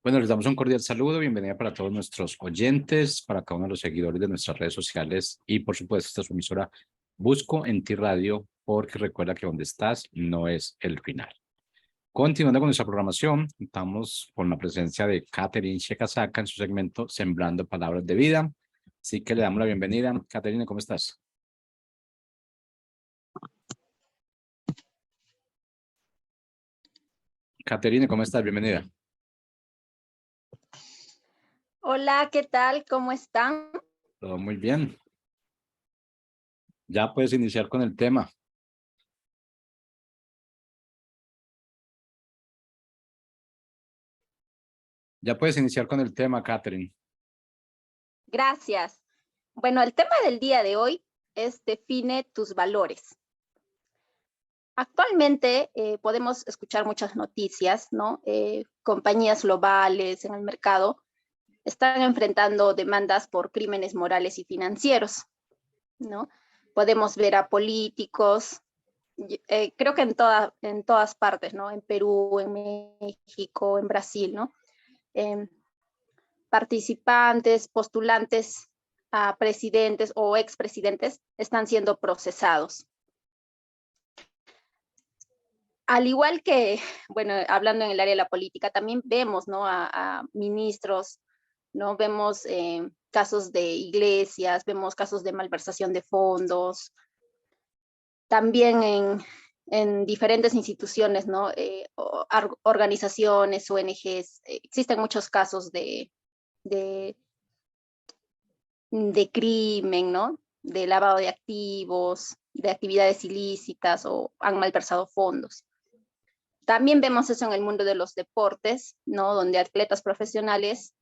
Bueno, les damos un cordial saludo, bienvenida para todos nuestros oyentes, para cada uno de los seguidores de nuestras redes sociales y por supuesto esta es su emisora Busco en Ti Radio, porque recuerda que donde estás no es el final. Continuando con nuestra programación, estamos con la presencia de Catherine Shekasaka en su segmento Sembrando Palabras de Vida. Así que le damos la bienvenida. Catherine, ¿cómo estás? Catherine, ¿cómo estás? Bienvenida. Hola, ¿qué tal? ¿Cómo están? Todo muy bien. Ya puedes iniciar con el tema. Ya puedes iniciar con el tema, Catherine. Gracias. Bueno, el tema del día de hoy es define tus valores. Actualmente podemos escuchar muchas noticias, ¿no? Compañías globales en el mercado están enfrentando demandas por crímenes morales y financieros, ¿no? Podemos ver a políticos, creo que en todas partes, ¿no? En Perú, en México, en Brasil, ¿no? Participantes, postulantes a presidentes o expresidentes están siendo procesados. Al igual que, bueno, hablando en el área de la política, también vemos, ¿no? a ministros, ¿no? Vemos casos de iglesias, vemos casos de malversación de fondos, también en diferentes instituciones, ¿no? Organizaciones, ONGs, existen muchos casos de crimen, ¿no? De lavado de activos, de actividades ilícitas o han malversado fondos. También vemos eso en el mundo de los deportes, ¿no? Donde atletas profesionales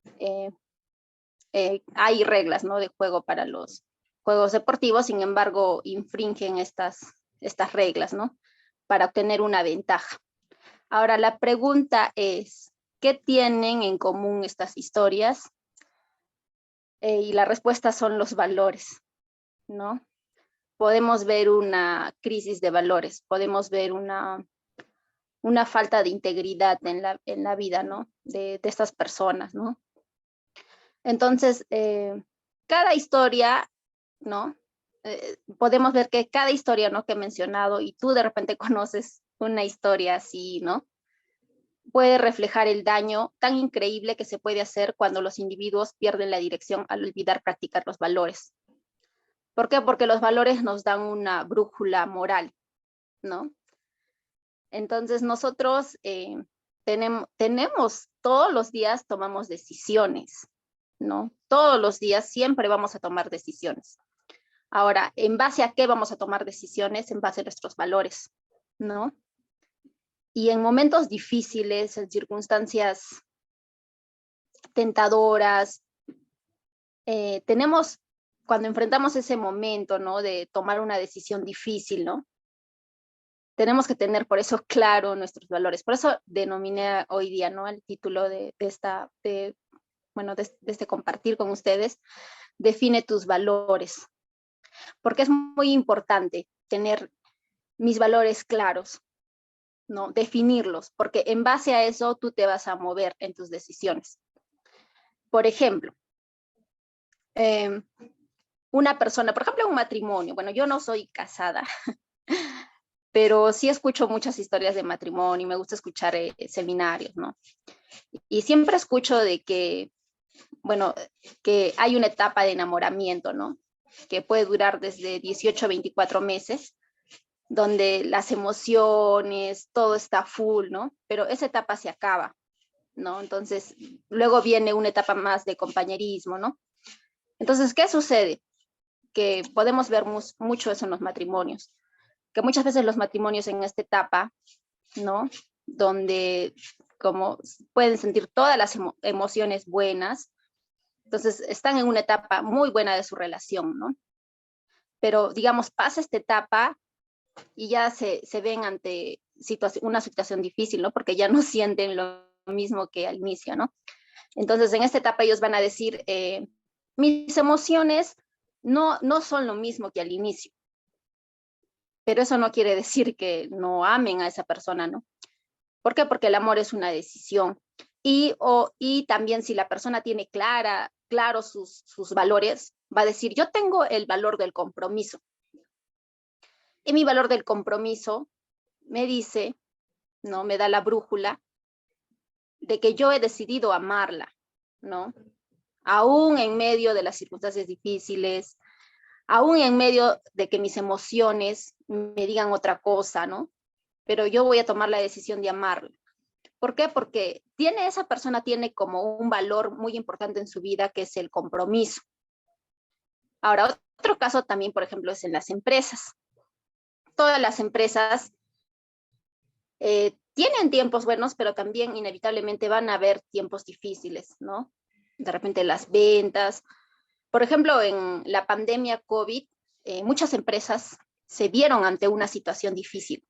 hay reglas, ¿no? De juego para los juegos deportivos, sin embargo, infringen estas reglas, ¿no? Para obtener una ventaja. Ahora, la pregunta es, ¿qué tienen en común estas historias? Y la respuesta son los valores, ¿no? Podemos ver una crisis de valores, podemos ver una falta de integridad en la vida, ¿no? De estas personas, ¿no? Entonces, cada historia, ¿no? Podemos ver que cada historia, ¿no? Que he mencionado, y tú de repente conoces una historia así, ¿no? Puede reflejar el daño tan increíble que se puede hacer cuando los individuos pierden la dirección al olvidar practicar los valores. ¿Por qué? Porque los valores nos dan una brújula moral, ¿no? Entonces nosotros tenemos, todos los días tomamos decisiones, ¿no? Todos los días siempre vamos a tomar decisiones. Ahora, ¿en base a qué vamos a tomar decisiones? En base a nuestros valores, ¿no? Y en momentos difíciles, en circunstancias tentadoras, cuando enfrentamos ese momento, ¿no? De tomar una decisión difícil, ¿no? Tenemos que tener por eso claro nuestros valores. Por eso denominé hoy día, ¿no? El título de este compartir con ustedes, define tus valores. Porque es muy importante tener mis valores claros, ¿no? Definirlos, porque en base a eso tú te vas a mover en tus decisiones. Por ejemplo, una persona, por ejemplo, un matrimonio. Bueno, yo no soy casada, pero sí escucho muchas historias de matrimonio y me gusta escuchar seminarios, ¿no? Y siempre escucho de que, bueno, que hay una etapa de enamoramiento, ¿no? Que puede durar desde 18 a 24 meses, donde las emociones, todo está full, ¿no? Pero esa etapa se acaba, ¿no? Entonces, luego viene una etapa más de compañerismo, ¿no? Entonces, ¿qué sucede? Que podemos ver mucho eso en los matrimonios, que muchas veces los matrimonios en esta etapa, ¿no? Donde como pueden sentir todas las emociones buenas, entonces están en una etapa muy buena de su relación, ¿no? Pero, digamos, pasa esta etapa y ya se ven ante una situación difícil, ¿no? Porque ya no sienten lo mismo que al inicio, ¿no? Entonces, en esta etapa ellos van a decir, mis emociones no son lo mismo que al inicio. Pero eso no quiere decir que no amen a esa persona, ¿no? ¿Por qué? Porque el amor es una decisión. Y también si la persona tiene claros sus valores, va a decir, yo tengo el valor del compromiso. Y mi valor del compromiso me dice, ¿no? Me da la brújula de que yo he decidido amarla, ¿no? Aún en medio de las circunstancias difíciles, aún en medio de que mis emociones me digan otra cosa, ¿no? Pero yo voy a tomar la decisión de amarla. ¿Por qué? Porque esa persona tiene como un valor muy importante en su vida, que es el compromiso. Ahora, otro caso también, por ejemplo, es en las empresas. Todas las empresas tienen tiempos buenos, pero también inevitablemente van a haber tiempos difíciles, ¿no? De repente las ventas. Por ejemplo, en la pandemia COVID, muchas empresas se vieron ante una situación difícil,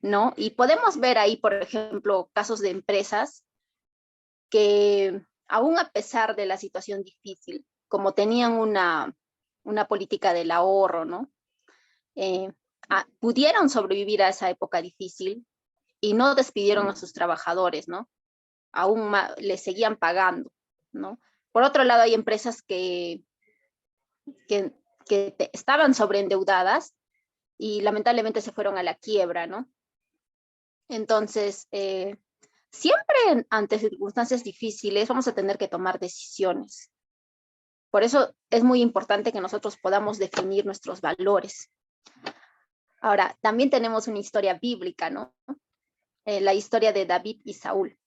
¿no? Y podemos ver ahí, por ejemplo, casos de empresas que aún a pesar de la situación difícil, como tenían una política del ahorro, ¿no? Pudieron sobrevivir a esa época difícil y no despidieron a sus trabajadores, ¿no? Aún les seguían pagando, ¿no? Por otro lado, hay empresas que estaban sobreendeudadas y lamentablemente se fueron a la quiebra, ¿no? Entonces, siempre ante circunstancias difíciles vamos a tener que tomar decisiones. Por eso es muy importante que nosotros podamos definir nuestros valores. Ahora, también tenemos una historia bíblica, ¿no? La historia de David y Saúl.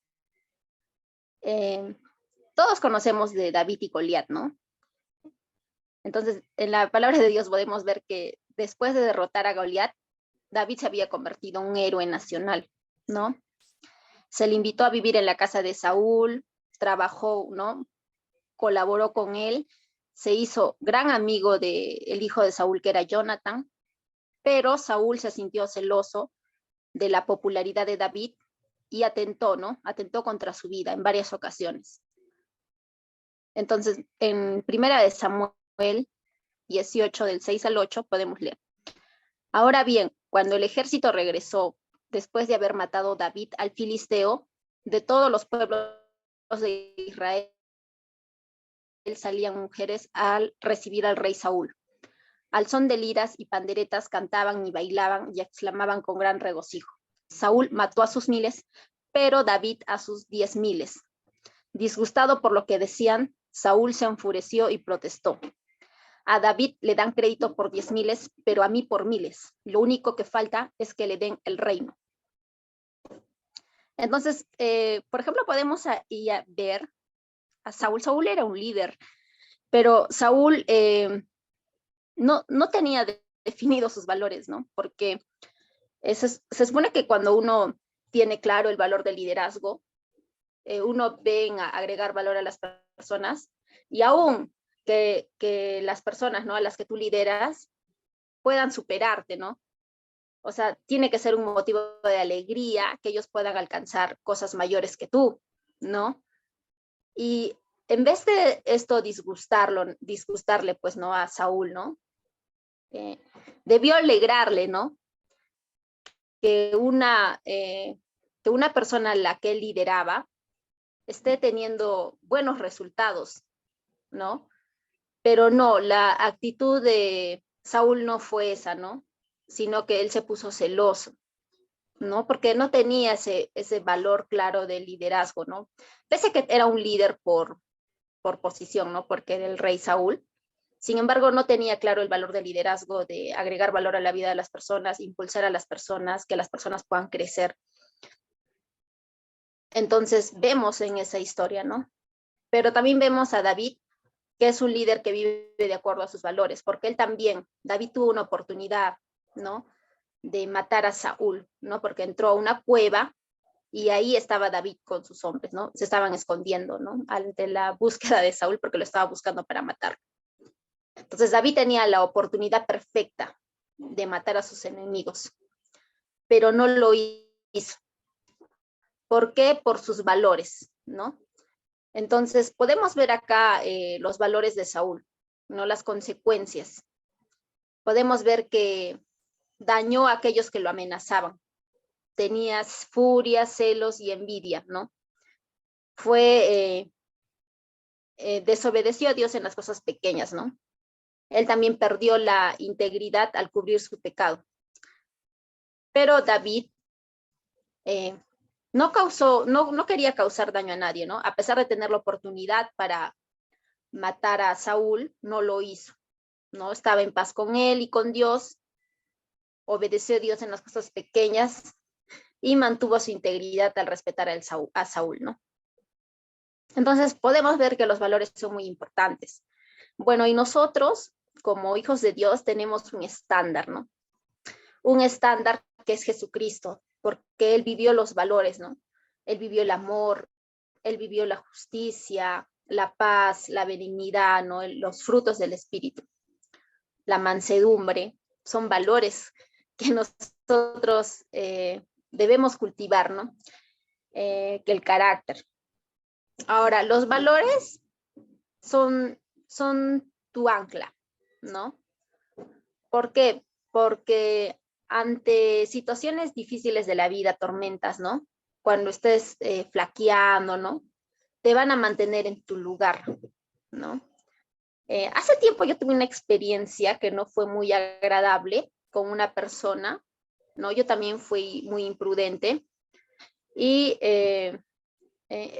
Todos conocemos de David y Goliat, ¿no? Entonces, en la palabra de Dios podemos ver que después de derrotar a Goliat, David se había convertido en un héroe nacional, ¿no? Se le invitó a vivir en la casa de Saúl, trabajó, ¿no? Colaboró con él, se hizo gran amigo del hijo de Saúl, que era Jonathan, pero Saúl se sintió celoso de la popularidad de David y atentó, ¿no? Atentó contra su vida en varias ocasiones. Entonces, en Primera de Samuel 18, del 6 al 8, podemos leer. Ahora bien, cuando el ejército regresó, después de haber matado David al filisteo, de todos los pueblos de Israel salían mujeres al recibir al rey Saúl. Al son de liras y panderetas cantaban y bailaban y exclamaban con gran regocijo. Saúl mató a sus miles, pero David a sus 10,000. Disgustado por lo que decían, Saúl se enfureció y protestó. A David le dan crédito por 10,000, pero a mí por miles. Lo único que falta es que le den el reino. Entonces, por ejemplo, podemos ver a Saúl. Saúl era un líder, pero Saúl no tenía definidos sus valores, ¿no? Porque se supone que cuando uno tiene claro el valor del liderazgo, uno ve en agregar valor a las personas y aún que las personas, ¿no? A las que tú lideras puedan superarte, ¿no? O sea, tiene que ser un motivo de alegría que ellos puedan alcanzar cosas mayores que tú, ¿no? Y en vez de esto disgustarle, pues, ¿no? A Saúl, ¿no? Debió alegrarle, ¿no? Que una persona a la que él lideraba esté teniendo buenos resultados, ¿no? Pero no, la actitud de Saúl no fue esa, ¿no? Sino que él se puso celoso, ¿no? Porque no tenía ese valor claro de liderazgo, ¿no? Pese a que era un líder por posición, ¿no? Porque era el rey Saúl. Sin embargo, no tenía claro el valor del liderazgo, de agregar valor a la vida de las personas, impulsar a las personas, que las personas puedan crecer. Entonces, vemos en esa historia, ¿no? Pero también vemos a David, que es un líder que vive de acuerdo a sus valores, porque él también, David tuvo una oportunidad, ¿no? De matar a Saúl, ¿no? Porque entró a una cueva y ahí estaba David con sus hombres, ¿no? Se estaban escondiendo, ¿no? Ante la búsqueda de Saúl, porque lo estaba buscando para matarlo. Entonces David tenía la oportunidad perfecta de matar a sus enemigos, pero no lo hizo. ¿Por qué? Por sus valores, ¿no? Entonces podemos ver acá los valores de Saúl, ¿no? Las consecuencias. Podemos ver que dañó a aquellos que lo amenazaban. Tenía furia, celos y envidia, ¿no? desobedeció a Dios en las cosas pequeñas, ¿no? Él también perdió la integridad al cubrir su pecado. Pero David no quería causar daño a nadie, ¿no? A pesar de tener la oportunidad para matar a Saúl, no lo hizo, ¿no? Estaba en paz con él y con Dios, obedeció a Dios en las cosas pequeñas y mantuvo su integridad al respetar a Saúl, ¿no? Entonces podemos ver que los valores son muy importantes. Bueno, y nosotros, como hijos de Dios, tenemos un estándar, ¿no? Un estándar que es Jesucristo, porque Él vivió los valores, ¿no? Él vivió el amor, Él vivió la justicia, la paz, la benignidad, ¿no? Los frutos del Espíritu, la mansedumbre, son valores que nosotros debemos cultivar, ¿no? Que el carácter. Ahora, los valores son tu ancla, ¿no? ¿Por qué? Porque ante situaciones difíciles de la vida, tormentas, ¿no? Cuando estés flaqueando, ¿no? Te van a mantener en tu lugar, ¿no? Hace tiempo yo tuve una experiencia que no fue muy agradable con una persona, ¿no? Yo también fui muy imprudente y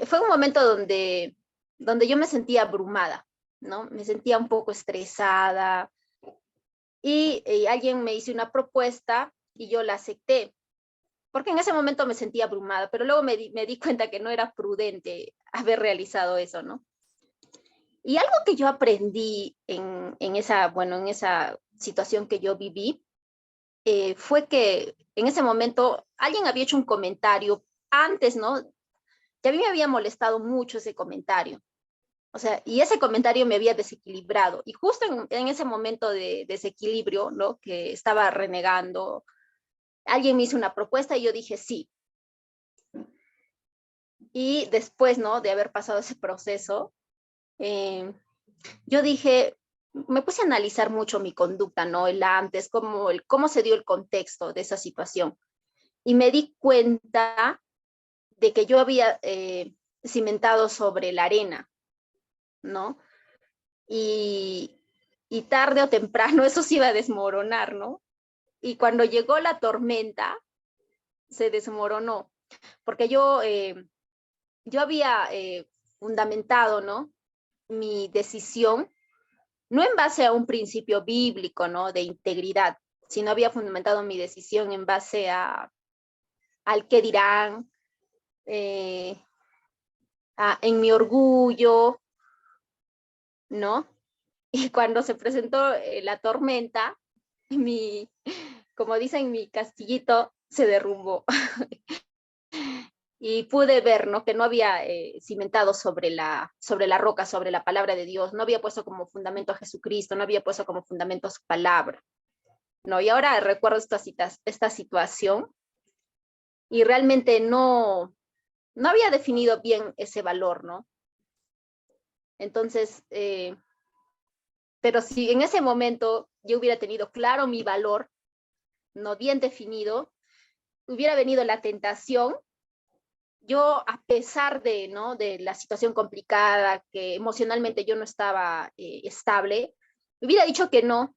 fue un momento donde yo me sentía abrumada, ¿no? Me sentía un poco estresada y alguien me hizo una propuesta y yo la acepté, porque en ese momento me sentía abrumada, pero luego me di cuenta que no era prudente haber realizado eso, ¿no? Y algo que yo aprendí en esa situación que yo viví, fue que en ese momento alguien había hecho un comentario antes, ¿no? Y a mí me había molestado mucho ese comentario. O sea, y ese comentario me había desequilibrado. Y justo en ese momento de desequilibrio, ¿no? Que estaba renegando, alguien me hizo una propuesta y yo dije sí. Y después, ¿no? De haber pasado ese proceso, yo dije, me puse a analizar mucho mi conducta, ¿no? El antes, cómo se dio el contexto de esa situación. Y me di cuenta de que yo había cimentado sobre la arena, ¿no? Y tarde o temprano eso se iba a desmoronar, ¿no? Y cuando llegó la tormenta, se desmoronó, porque yo había fundamentado, ¿no? Mi decisión, no en base a un principio bíblico, ¿no? De integridad, sino había fundamentado mi decisión en base al qué dirán, en mi orgullo, ¿no? Y cuando se presentó la tormenta, como dicen, mi castillito se derrumbó. Y pude ver, ¿no? Que no había cimentado sobre la roca, sobre la palabra de Dios, no había puesto como fundamento a Jesucristo, no había puesto como fundamento su palabra, ¿no? Y ahora recuerdo esta situación y realmente no había definido bien ese valor, ¿no? Entonces, pero si en ese momento yo hubiera tenido claro mi valor, no bien definido, hubiera venido la tentación. Yo, a pesar de, ¿no? de la situación complicada, que emocionalmente yo no estaba estable, hubiera dicho que no.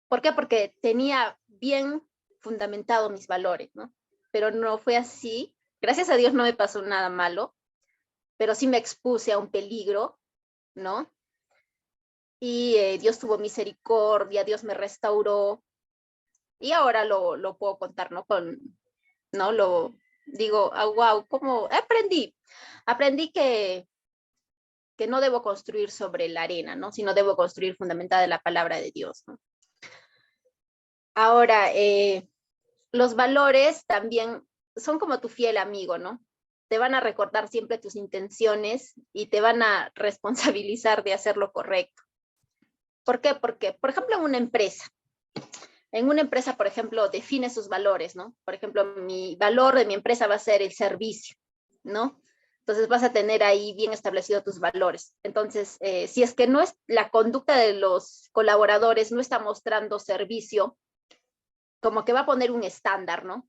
¿Por qué? Porque tenía bien fundamentado mis valores, ¿no? Pero no fue así. Gracias a Dios no me pasó nada malo, pero sí me expuse a un peligro, ¿no? Y Dios tuvo misericordia, Dios me restauró, y ahora lo puedo contar, ¿no? ¿no? Digo, wow, ¿cómo? Aprendí que no debo construir sobre la arena, ¿no? Sino debo construir fundamentada en la palabra de Dios, ¿no? Ahora, los valores también son como tu fiel amigo, ¿no? Te van a recordar siempre tus intenciones y te van a responsabilizar de hacer lo correcto. ¿Por qué? Porque, por ejemplo, en una empresa, por ejemplo, define sus valores, ¿no? Por ejemplo, mi valor de mi empresa va a ser el servicio, ¿no? Entonces vas a tener ahí bien establecidos tus valores. Entonces, si es que no es la conducta de los colaboradores, no está mostrando servicio, como que va a poner un estándar, ¿no?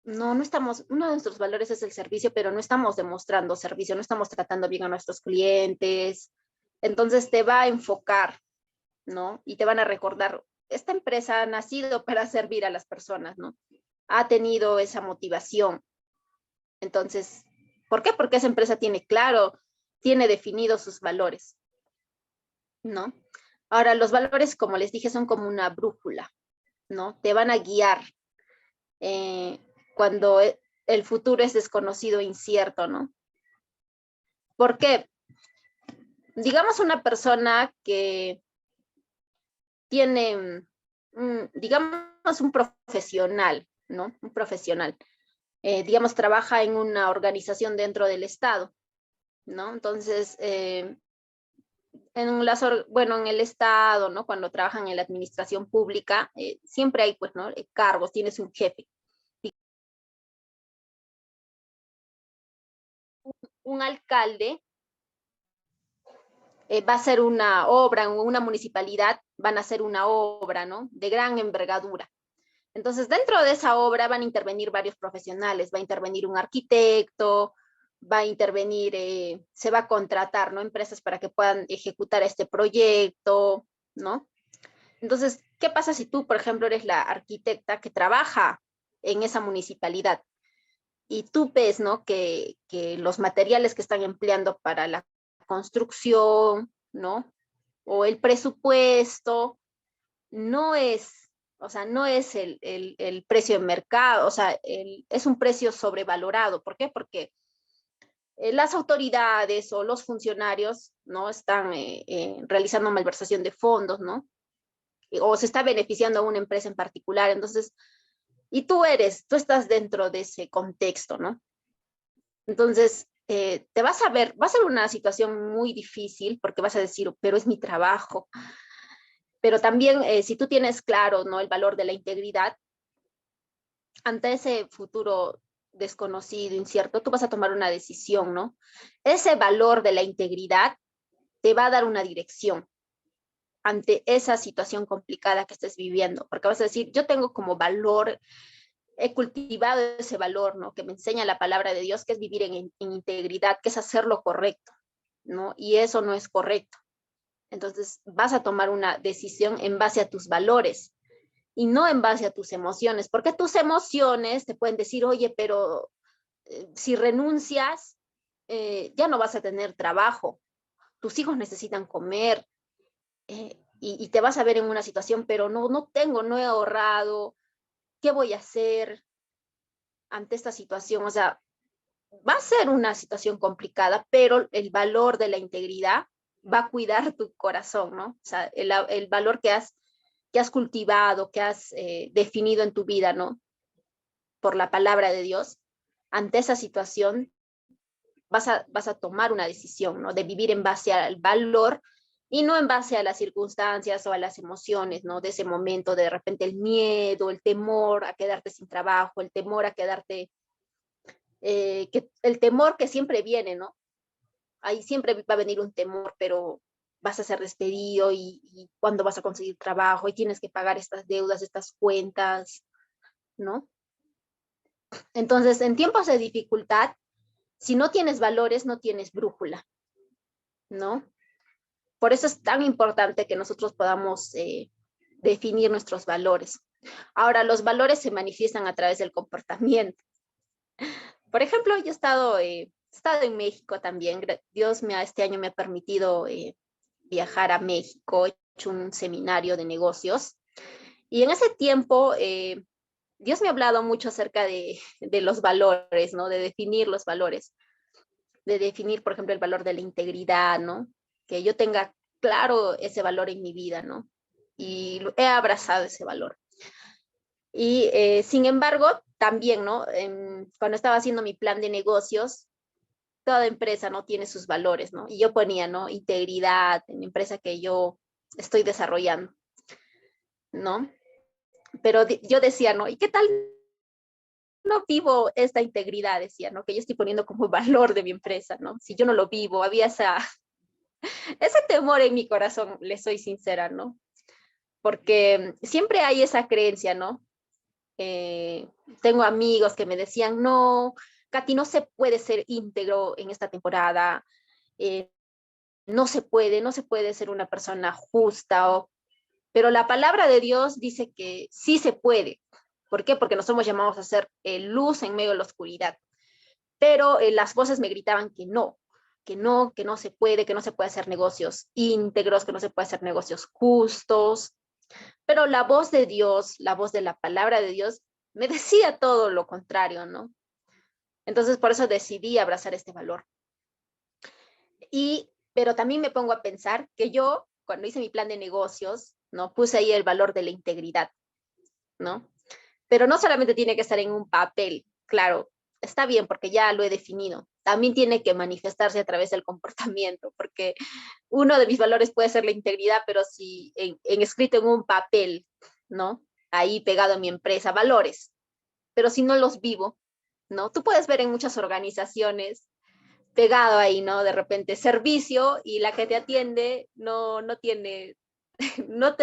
no estamos, uno de nuestros valores es el servicio, pero no estamos demostrando servicio, no estamos tratando bien a nuestros clientes. Entonces te va a enfocar, ¿no? Y te van a recordar, esta empresa ha nacido para servir a las personas, ¿no? Ha tenido esa motivación. Entonces, ¿por qué? Porque esa empresa tiene claro, tiene definidos sus valores, ¿no? Ahora, los valores, como les dije, son como una brújula, ¿no? Te van a guiar eh, cuando el futuro es desconocido e incierto, ¿no? ¿Por qué? Digamos una persona que tiene, digamos un profesional, ¿no? Un profesional, digamos, trabaja en una organización dentro del Estado, ¿no? Entonces, bueno, en el Estado, ¿no? Cuando trabajan en la administración pública, siempre hay, pues, ¿no? Cargos, tienes un jefe. Un alcalde va a hacer una obra en una municipalidad, van a hacer una obra, ¿no? De gran envergadura. Entonces, dentro de esa obra van a intervenir varios profesionales, va a intervenir un arquitecto, va a intervenir, se va a contratar, ¿no? Empresas para que puedan ejecutar este proyecto, ¿no? Entonces, ¿qué pasa si tú, por ejemplo, eres la arquitecta que trabaja en esa municipalidad y tú ves, ¿no? Que los materiales que están empleando para la construcción, ¿no? O el presupuesto no es, o sea, no es el precio de mercado, o sea, es un precio sobrevalorado. ¿Por qué? Porque las autoridades o los funcionarios, ¿no? Están realizando malversación de fondos, ¿no? O se está beneficiando a una empresa en particular. Entonces, y tú estás dentro de ese contexto, ¿no? Entonces, te vas a ver, va a ser una situación muy difícil porque vas a decir, pero es mi trabajo. Pero también, si tú tienes claro, ¿no? El valor de la integridad, ante ese futuro desconocido, incierto, tú vas a tomar una decisión, ¿no? Ese valor de la integridad te va a dar una dirección ante esa situación complicada que estés viviendo, porque vas a decir, yo tengo como valor, he cultivado ese valor, ¿no? Que me enseña la palabra de Dios, que es vivir en integridad, que es hacer lo correcto, ¿no? Y eso no es correcto. Entonces vas a tomar una decisión en base a tus valores y no en base a tus emociones, porque tus emociones te pueden decir, oye, pero si renuncias, ya no vas a tener trabajo, tus hijos necesitan comer, y te vas a ver en una situación, pero no tengo, no he ahorrado, ¿qué voy a hacer ante esta situación? O sea, va a ser una situación complicada, pero el valor de la integridad va a cuidar tu corazón, ¿no? O sea, el valor que has cultivado, que has definido en tu vida, ¿no? Por la palabra de Dios, ante esa situación vas a tomar una decisión, ¿no? De vivir en base al valor y no en base a las circunstancias o a las emociones, ¿no? De ese momento, de repente el miedo, el temor a quedarte sin trabajo, el temor a quedarte, el temor que siempre viene, ¿no? Ahí siempre va a venir un temor, pero vas a ser despedido y cuándo vas a conseguir trabajo y tienes que pagar estas deudas, estas cuentas, ¿no? Entonces, en tiempos de dificultad, si no tienes valores, no tienes brújula, ¿no? Por eso es tan importante que nosotros podamos definir nuestros valores. Ahora, los valores se manifiestan a través del comportamiento. Por ejemplo, yo he estado en México también. Dios este año me ha permitido viajar a México, he hecho un seminario de negocios. Y en ese tiempo, Dios me ha hablado mucho acerca de los valores, ¿no? De definir los valores, de definir, por ejemplo, el valor de la integridad, ¿no? Que yo tenga claro ese valor en mi vida, ¿no? Y he abrazado ese valor. Y sin embargo, también, ¿no? Cuando estaba haciendo mi plan de negocios, toda empresa, ¿no? Tiene sus valores, ¿no? Y yo ponía, ¿no? Integridad en la empresa que yo estoy desarrollando, ¿no? Pero yo decía, ¿no? ¿Y qué tal no vivo esta integridad? Decía, ¿no? Que yo estoy poniendo como valor de mi empresa, ¿no? Si yo no lo vivo, había ese temor en mi corazón, le soy sincera, ¿no? Porque siempre hay esa creencia, ¿no? tengo amigos que me decían, no, Katy, no se puede ser íntegro en esta temporada, no se puede ser una persona justa, pero la palabra de Dios dice que sí se puede. ¿Por qué? Porque nos somos llamados a ser luz en medio de la oscuridad. Pero las voces me gritaban que no se puede, que no se puede hacer negocios íntegros, que no se puede hacer negocios justos. Pero la voz de Dios, la voz de la palabra de Dios, me decía todo lo contrario, ¿no? Entonces, por eso decidí abrazar este valor. Pero también me pongo a pensar que yo, cuando hice mi plan de negocios, ¿no? Puse ahí el valor de la integridad, ¿no? Pero no solamente tiene que estar en un papel, claro, está bien porque ya lo he definido. También tiene que manifestarse a través del comportamiento, porque uno de mis valores puede ser la integridad, pero si escrito en un papel, ¿no? Ahí pegado en mi empresa, valores, pero si no los vivo, ¿no? Tú puedes ver en muchas organizaciones pegado ahí, ¿no? De repente servicio y la que te atiende no tiene no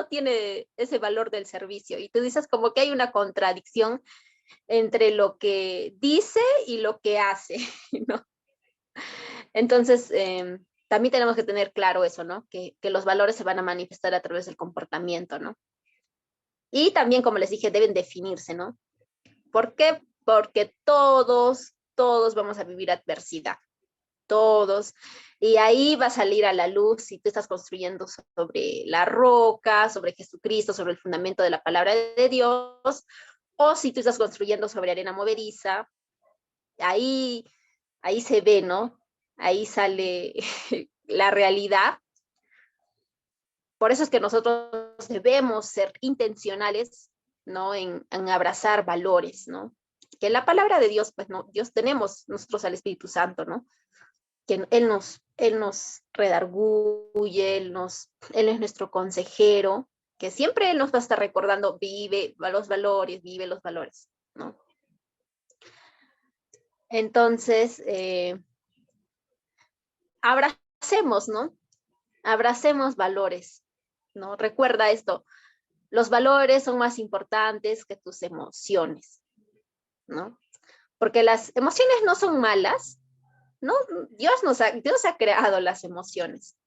tiene ese valor del servicio. Y tú dices como que hay una contradicción entre lo que dice y lo que hace, ¿no? Entonces, también tenemos que tener claro eso, ¿no? Que los valores se van a manifestar a través del comportamiento, ¿no? Y también, como les dije, deben definirse, ¿no? ¿Por qué? Porque todos vamos a vivir adversidad, todos. Y ahí va a salir a la luz si tú estás construyendo sobre la roca, sobre Jesucristo, sobre el fundamento de la palabra de Dios, o si tú estás construyendo sobre arena movediza, ahí se ve, ¿no? Ahí sale la realidad. Por eso es que nosotros debemos ser intencionales, ¿no? En abrazar valores, ¿no? Que la palabra de Dios, pues, ¿no? Dios tenemos nosotros al Espíritu Santo, ¿no? Que Él nos redarguye, Él es nuestro consejero, que siempre Él nos va a estar recordando, vive los valores, ¿no? Entonces, abracemos, ¿no? Abracemos valores, ¿no? Recuerda esto, los valores son más importantes que tus emociones, ¿no? Porque las emociones no son malas, ¿no? Dios ha creado las emociones.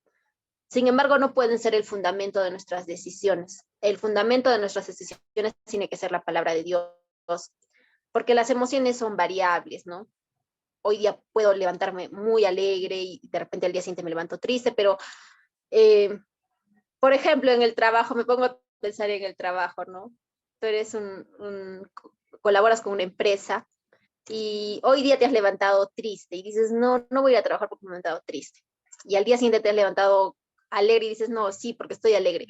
Sin embargo, no pueden ser el fundamento de nuestras decisiones. El fundamento de nuestras decisiones tiene que ser la palabra de Dios, porque las emociones son variables, ¿no? Hoy día puedo levantarme muy alegre y de repente al día siguiente me levanto triste, pero, por ejemplo, en el trabajo, me pongo a pensar en el trabajo, ¿no? Tú eres colaboras con una empresa y hoy día te has levantado triste y dices, no voy a ir a trabajar porque me he levantado triste. Y al día siguiente te has levantado alegre y dices, no, sí, porque estoy alegre.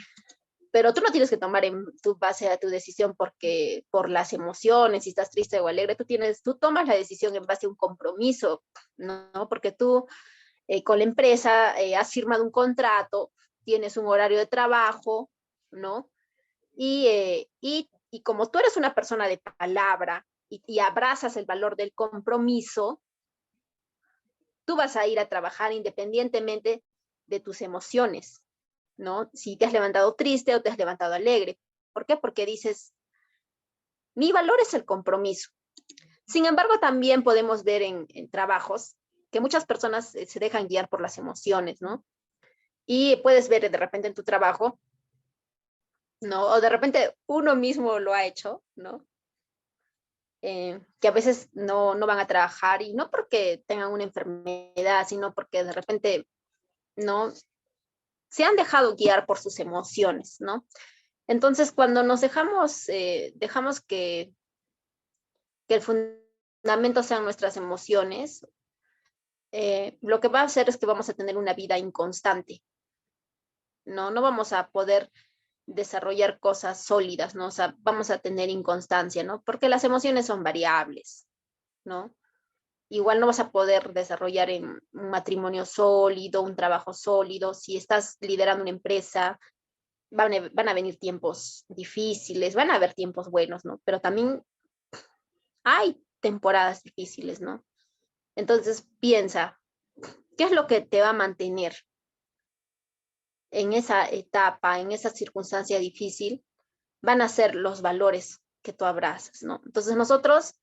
Pero tú no tienes que tomar en tu base a tu decisión por las emociones, si estás triste o alegre, tú tomas la decisión en base a un compromiso, ¿no? Porque tú con la empresa has firmado un contrato, tienes un horario de trabajo, ¿no? Y como tú eres una persona de palabra y abrazas el valor del compromiso, tú vas a ir a trabajar independientemente de tus emociones, ¿no? Si te has levantado triste o te has levantado alegre. ¿Por qué? Porque dices, mi valor es el compromiso. Sin embargo, también podemos ver en trabajos que muchas personas se dejan guiar por las emociones, ¿no? Y puedes ver de repente en tu trabajo, ¿no? O de repente uno mismo lo ha hecho, ¿no? Que a veces no van a trabajar y no porque tengan una enfermedad, sino porque de repente no se han dejado guiar por sus emociones, ¿no? Entonces, cuando nos dejamos que el fundamento sean nuestras emociones, lo que va a hacer es que vamos a tener una vida inconstante, ¿no? No vamos a poder desarrollar cosas sólidas, ¿no? O sea, vamos a tener inconstancia, ¿no? Porque las emociones son variables, ¿no? Igual no vas a poder desarrollar en un matrimonio sólido, un trabajo sólido. Si estás liderando una empresa, van a venir tiempos difíciles, van a haber tiempos buenos, ¿no? Pero también hay temporadas difíciles, ¿no? Entonces piensa, ¿qué es lo que te va a mantener en esa etapa, en esa circunstancia difícil? Van a ser los valores que tú abrazas, ¿no? Entonces nosotros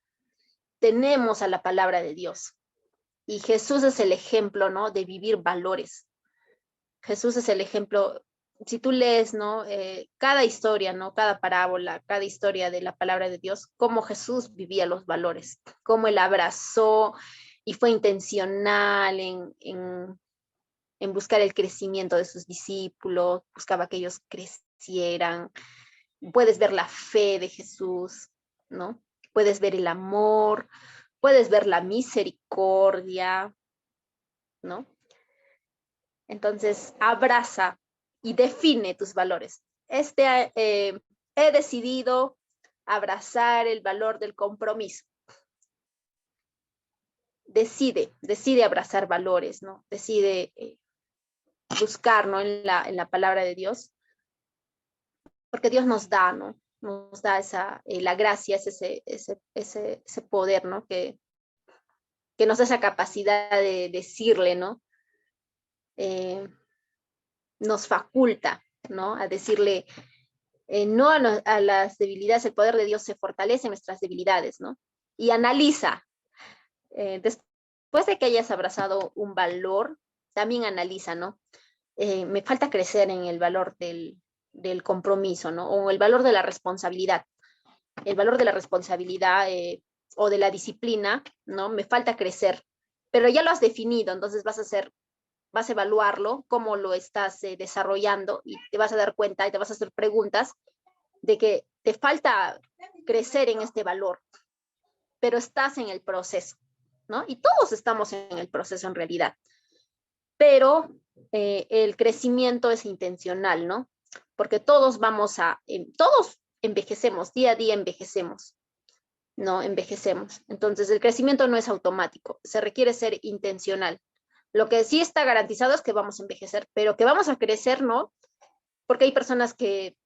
tenemos a la palabra de Dios y Jesús es el ejemplo, ¿no? De vivir valores. Jesús es el ejemplo. Si tú lees, ¿no? Cada historia, ¿no? Cada parábola, cada historia de la palabra de Dios, cómo Jesús vivía los valores, cómo él abrazó y fue intencional en buscar el crecimiento de sus discípulos, buscaba que ellos crecieran. Puedes ver la fe de Jesús, ¿no? Puedes ver el amor, puedes ver la misericordia, ¿no? Entonces, abraza y define tus valores. He decidido abrazar el valor del compromiso. Decide abrazar valores, ¿no? Decide buscar, ¿no? En la palabra de Dios, porque Dios nos da, ¿no? Nos da la gracia, ese poder, ¿no? Que nos da esa capacidad de decirle, ¿no? Nos faculta, ¿no? A decirle no a las debilidades, el poder de Dios se fortalece en nuestras debilidades, ¿no? Y analiza, después de que hayas abrazado un valor, también analiza, ¿no? Me falta crecer en el valor del compromiso, ¿no? O el valor de la responsabilidad. El valor de la responsabilidad o de la disciplina, ¿no? Me falta crecer, pero ya lo has definido, entonces vas a evaluarlo, cómo lo estás desarrollando y te vas a dar cuenta y te vas a hacer preguntas de que te falta crecer en este valor, pero estás en el proceso, ¿no? Y todos estamos en el proceso en realidad, pero el crecimiento es intencional, ¿no? Porque todos todos envejecemos, día a día envejecemos, ¿no? Envejecemos. Entonces el crecimiento no es automático, se requiere ser intencional. Lo que sí está garantizado es que vamos a envejecer, pero que vamos a crecer, ¿no? Porque hay personas que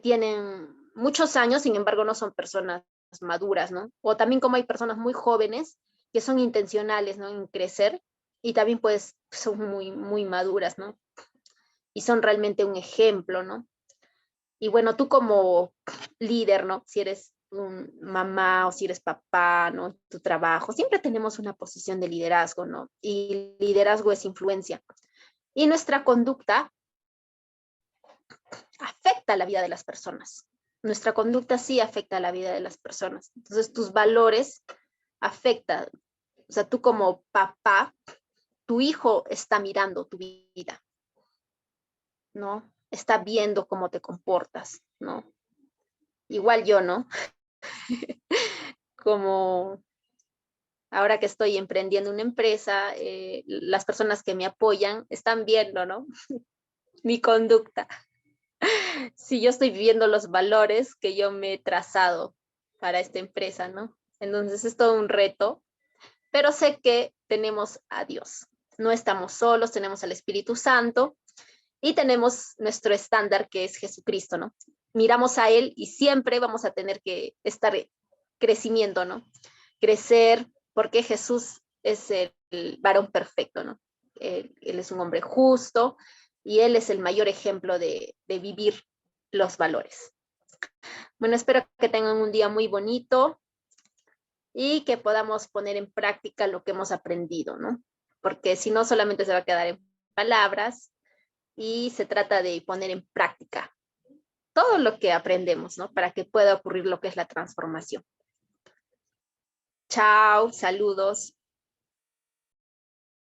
tienen muchos años, sin embargo, no son personas maduras, ¿no? O también como hay personas muy jóvenes que son intencionales, ¿no? En crecer y también pues son muy, muy maduras, ¿no? Y son realmente un ejemplo, ¿no? Y bueno, tú como líder, ¿no? Si eres mamá o si eres papá, ¿no? Tu trabajo, siempre tenemos una posición de liderazgo, ¿no? Y liderazgo es influencia. Y nuestra conducta afecta la vida de las personas. Nuestra conducta sí afecta la vida de las personas. Entonces, tus valores afectan. O sea, tú como papá, tu hijo está mirando tu vida, ¿no? Está viendo cómo te comportas, ¿no? Igual yo, ¿no? Como ahora que estoy emprendiendo una empresa, las personas que me apoyan están viendo, ¿no? Mi conducta. Si yo estoy viviendo los valores que yo me he trazado para esta empresa, ¿no? Entonces es todo un reto, pero sé que tenemos a Dios. No estamos solos, tenemos al Espíritu Santo y tenemos nuestro estándar que es Jesucristo, ¿no? Miramos a Él y siempre vamos a tener que estar crecimiento, ¿no? Crecer, porque Jesús es el varón perfecto, ¿no? Él es un hombre justo y Él es el mayor ejemplo de vivir los valores. Bueno, espero que tengan un día muy bonito y que podamos poner en práctica lo que hemos aprendido, ¿no? Porque si no, solamente se va a quedar en palabras y se trata de poner en práctica todo lo que aprendemos, ¿no? Para que pueda ocurrir lo que es la transformación. Chao, saludos.